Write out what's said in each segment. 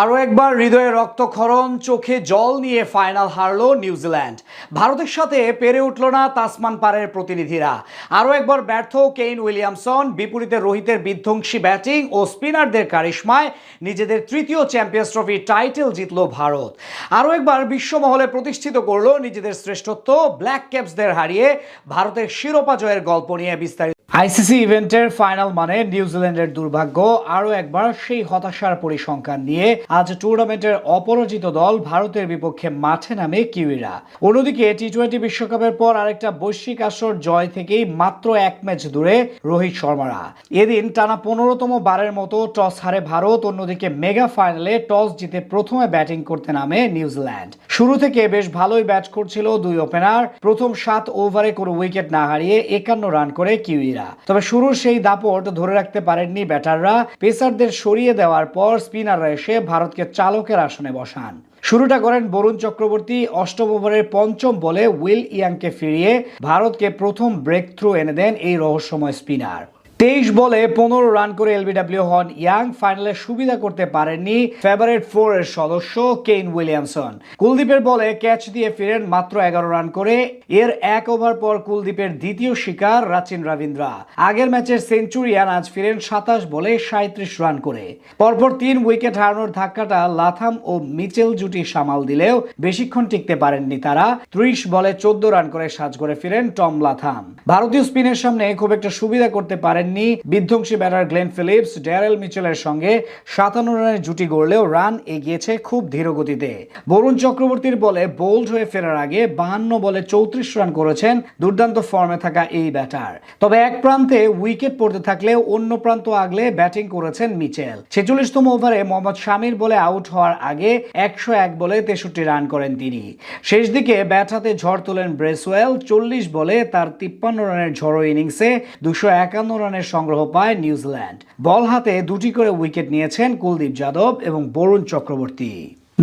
আরও একবার হৃদয়ে রক্তক্ষরণ, চোখে জল নিয়ে ফাইনাল হারল নিউজিল্যান্ড। ভারতের সাথে পেরে উঠল না তাসমান পারের প্রতিনিধিরা। আরও একবার ব্যর্থ কেইন উইলিয়ামসন, বিপরীতে রোহিতের বিধ্বংসী ব্যাটিং ও স্পিনারদের কারিশমায় নিজেদের তৃতীয় চ্যাম্পিয়ন্স ট্রফি টাইটেল জিতল ভারত। আরও একবার বিশ্বমহলে প্রতিষ্ঠিত করল নিজেদের শ্রেষ্ঠত্ব। ব্ল্যাক ক্যাপসদের হারিয়ে ভারতের শিরোপা জয়ের গল্প নিয়ে বিস্তারিত আইসিসি ইভেন্টের ফাইনাল মানে নিউজিল্যান্ডের দুর্ভাগ্য। আরও একবার সেই হতাশার পরিসংখ্যান নিয়ে আজ টুর্নামেন্টের অপরাজিত দল ভারতের বিপক্ষে মাঠে নামে কিউইরা। অন্যদিকে টি-20 বিশ্বকাপের পর আরেকটা বৈশ্বিক আসর জয় থেকেই মাত্র এক ম্যাচ দূরে রোহিত শর্মারা। এদিন টানা 15তম বারের মতো টস হারে ভারত। অন্যদিকে মেগা ফাইনালে টস জিতে প্রথমে ব্যাটিং করতে নামে নিউজিল্যান্ড। শুরু থেকে বেশ ভালোই ব্যাট করছিল দুই ওপেনার। প্রথম 7 ওভারে কোনো উইকেট না হারিয়ে 51 রান করে কিউইরা। তবে শুরুর সেই দাপট ধরে রাখতে পারেননি ব্যাটাররা। পেসারদের সরিয়ে দেওয়ার পর স্পিনাররা এসে ভারতকে চালকের আসনে বসান। শুরুটা করেন বরুণ চক্রবর্তী। অষ্টম ওভারের পঞ্চম বলে উইল ইয়াংকে ফিরিয়ে ভারতকে প্রথম ব্রেক থ্রু এনে দেন এই রহস্যময় স্পিনার। 23 বলে 15 রান করে এলবিডব্লিউ হন ইয়াং। ফাইনালে সুবিধা করতে পারেননি ফেভারিট 4 এর সদস্য কেইন উইলিয়ামসন। কুলদীপের বলে ক্যাচ দিয়ে ফিরেন মাত্র 11 রান করে। এর এক ওভার পর কুলদীপের দ্বিতীয় শিকার রাচিন রবীন্দ্রা। আগের ম্যাচের সেঞ্চুরিয়ান আজ ফিরেন 27 বলে 37 রান করে। পরপর 3 উইকেট হারানোর ধাক্কাটা লাথাম ও মিচেল জুটি সামাল দিলেও বেশিক্ষণ টিকতে পারেননি তারা। 30 বলে 14 রান করে সাজ করে ফিরেন টম লাথাম। ভারতীয় স্পিনের সামনে খুব একটা সুবিধা করতে পারেন বিধ্বংসী ব্যাটার গ্লেন ফিলিপস ড্যারেল মিচেলের সঙ্গে 57 রানের জুটি গড়লেও রান এগিয়েছে খুব ধীর গতিতে। বরুণ চক্রবর্তীর বলে বোল্ড হয়ে ফেরার আগে 52 বলে 34 রান করেছেন দুর্দান্ত ফর্মে থাকা এই ব্যাটার। তবে এক প্রান্তে উইকেট পড়তে থাকলেও অন্য প্রান্ত আগলে ব্যাটিং করেছেন মিচেল। 46তম ওভারে মোহাম্মদ শামির বলে আউট হওয়ার আগে 101 বলে 63 রান করেন তিনি। শেষ দিকে ব্যাট হাতে ঝড় তোলেন ব্রেসওয়েল। 40 বলে তার 53 রানের ঝড়ো ইনিংসে 251 রানের সংগ্রহ পায় নিউজিল্যান্ড। বল হাতে দুটি করে উইকেট নিয়েছেন কুলদীপ যাদব এবং বরুণ চক্রবর্তী।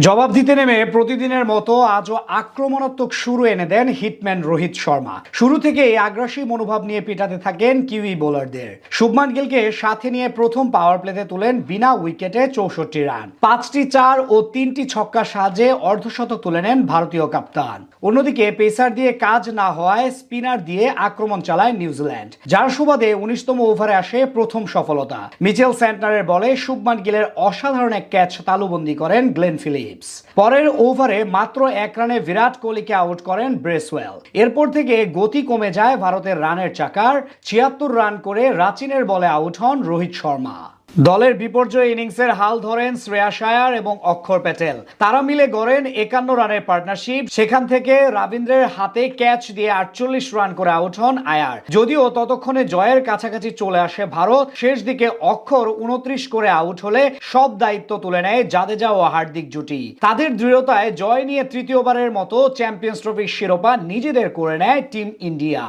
জবাব দিতে নেমে প্রতিদিনের মতো আজও আক্রমণাত্মক শুরু এনে দেন হিটম্যান রোহিত শর্মা। শুরু থেকেই আগ্রাসী মনোভাব নিয়ে পিটাতে থাকেন কিউই বোলারদের। শুভমান গিলকে সাথে নিয়ে প্রথম পাওয়ার প্লেতে তুলেন বিনা উইকেটে 64 রান। 5টি 4 ও 3টি ছক্কা সাহায্যে অর্ধশতক তুলে নেন ভারতীয় কাপ্তান। অন্যদিকে পেসার দিয়ে কাজ না হওয়ায় স্পিনার দিয়ে আক্রমণ চালায় নিউজিল্যান্ড, যার সুবাদে 19তম ওভারে আসে প্রথম সফলতা। মিচেল স্যান্টনারের বলে শুভমান গিলের অসাধারণ এক ক্যাচ তালুবন্দী করেন গ্লেন ফিলিপস। পরের ওভারে মাত্র 1 রানে বিরাট কোহলিকে আউট করেন ব্রেসওয়েল। এরপর থেকে গতি কমে যায় ভারতের রানের চাকার। 76 রান করে রাচিনের বলে আউট হন রোহিত শর্মা। দলের বিপর্যয় ইনিংসের হাল ধরেন শ্রেয়াস আয়ার এবং অক্ষর প্যাটেল। তারা মিলে গড়েন 51 রানের পার্টনারশিপ। সেখান থেকে রবীন্দ্রের হাতে ক্যাচ দিয়ে 48 রান করে আউট হন আয়ার। যদিও ততক্ষণে জয়ের কাছাকাছি চলে আসে ভারত। শেষ দিকে অক্ষর 29 করে আউট হলে সব দায়িত্ব তুলে নেয় জাদেজা ও হার্দিক জুটি। তাদের দৃঢ়তায় জয় নিয়ে তৃতীয়বারের মতো চ্যাম্পিয়ন্স ট্রফির শিরোপা নিজেদের করে নেয় টিম ইন্ডিয়া।